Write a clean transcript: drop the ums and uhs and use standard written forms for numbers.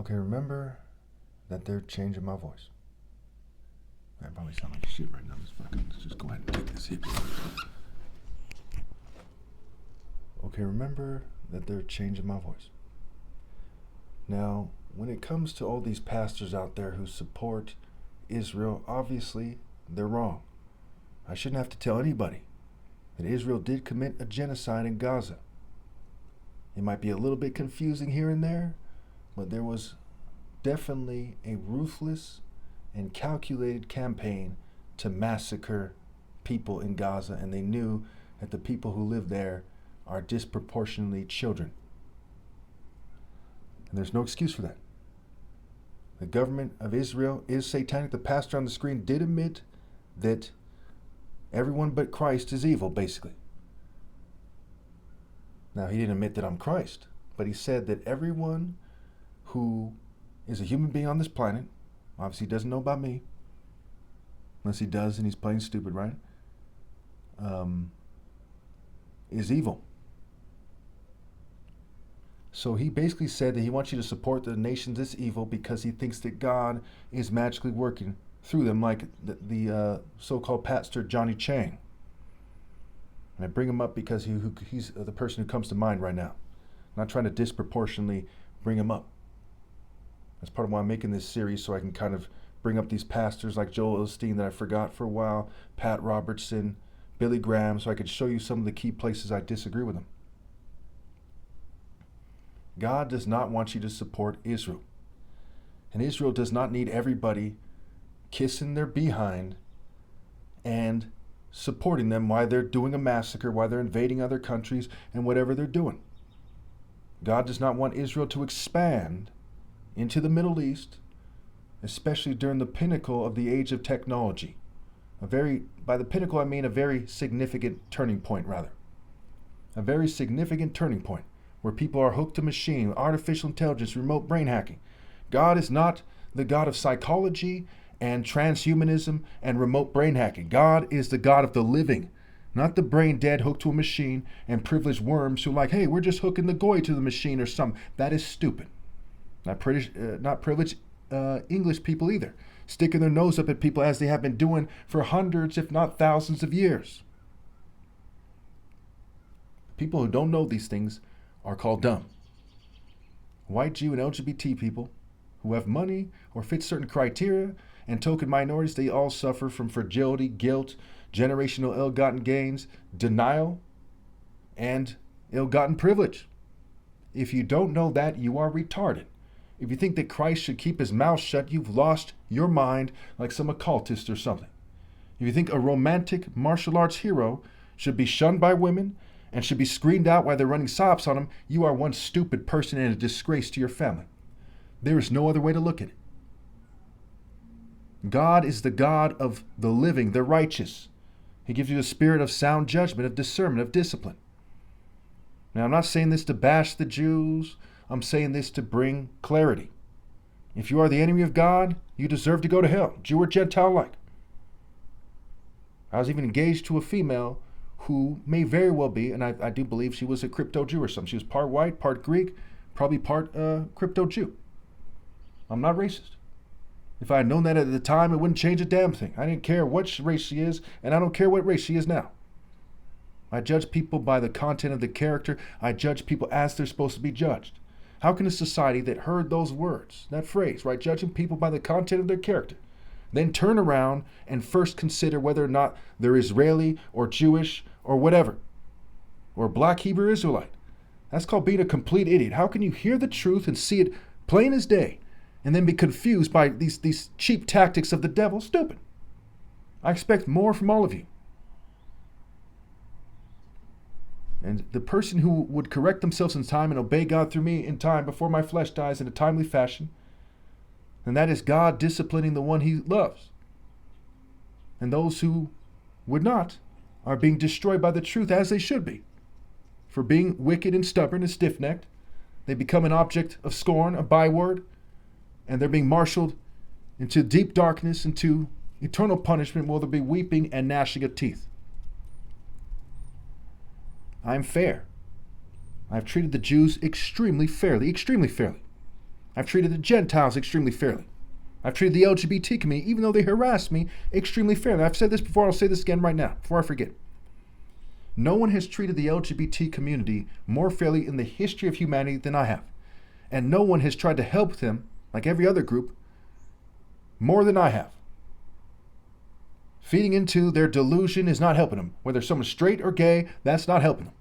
Okay, remember that they're changing my voice. I probably sound like shit right now. Let's just go ahead and take this hit. Okay, remember that they're changing my voice. Now, when it comes to all these pastors out there who support Israel, obviously they're wrong. I shouldn't have to tell anybody that Israel did commit a genocide in Gaza. It might be a little bit confusing here and there, but there was definitely a ruthless and calculated campaign to massacre people in Gaza, and they knew that the people who live there are disproportionately children. And there's no excuse for that. The government of Israel is satanic. The pastor on the screen did admit that everyone but Christ is evil, basically. Now, he didn't admit that I'm Christ, but he said that everyone who is a human being on this planet, obviously he doesn't know about me, unless he does and he's playing stupid, right? Is evil. So he basically said that he wants you to support the nations that's evil because he thinks that God is magically working through them, like the so-called pastor Johnny Chang. And I bring him up because he's the person who comes to mind right now. I'm not trying to disproportionately bring him up. That's part of why I'm making this series, so I can kind of bring up these pastors like Joel Osteen that I forgot for a while, Pat Robertson, Billy Graham, so I could show you some of the key places I disagree with them. God does not want you to support Israel. And Israel does not need everybody kissing their behind and supporting them while they're doing a massacre, while they're invading other countries and whatever they're doing. God does not want Israel to expand into the Middle East, especially during the pinnacle of the age of technology. By the pinnacle I mean a very significant turning point, rather. A very significant turning point where people are hooked to machine, artificial intelligence, remote brain hacking. God is not the God of psychology and transhumanism and remote brain hacking. God is the God of the living, not the brain dead hooked to a machine and privileged worms who like, hey, we're just hooking the goy to the machine or something. That is stupid. Not privileged English people either, sticking their nose up at people as they have been doing for hundreds, if not thousands of years. People who don't know these things are called dumb. White, Jew, and LGBT people who have money or fit certain criteria, and token minorities, they all suffer from fragility, guilt, generational ill-gotten gains, denial, and ill-gotten privilege. If you don't know that, you are retarded. If you think that Christ should keep his mouth shut, you've lost your mind like some occultist or something. If you think a romantic martial arts hero should be shunned by women and should be screened out while they're running sops on him, you are one stupid person and a disgrace to your family. There is no other way to look at it. God is the God of the living, the righteous. He gives you a spirit of sound judgment, of discernment, of discipline. Now, I'm not saying this to bash the Jews. I'm saying this to bring clarity. If you are the enemy of God, you deserve to go to hell, Jew or Gentile alike. I was even engaged to a female who may very well be, and I do believe she was a crypto Jew or something. She was part white, part Greek, probably part crypto Jew. I'm not racist. If I had known that at the time, it wouldn't change a damn thing. I didn't care what race she is, and I don't care what race she is now. I judge people by the content of the character. I judge people as they're supposed to be judged. How can a society that heard those words, that phrase, right, judging people by the content of their character, then turn around and first consider whether or not they're Israeli or Jewish or whatever, or black Hebrew Israelite? That's called being a complete idiot. How can you hear the truth and see it plain as day and then be confused by these cheap tactics of the devil? Stupid. I expect more from all of you. And the person who would correct themselves in time and obey God through me in time before my flesh dies in a timely fashion, and that is God disciplining the one he loves. And those who would not are being destroyed by the truth, as they should be. For being wicked and stubborn and stiff-necked, they become an object of scorn, a byword, and they're being marshaled into deep darkness, into eternal punishment, where there'll be weeping and gnashing of teeth. I'm fair. I've treated the Jews extremely fairly, extremely fairly. I've treated the Gentiles extremely fairly. I've treated the LGBT community, even though they harassed me, extremely fairly. I've said this before, I'll say this again right now, before I forget. No one has treated the LGBT community more fairly in the history of humanity than I have. And no one has tried to help them, like every other group, more than I have. Feeding into their delusion is not helping them. Whether someone's straight or gay, that's not helping them.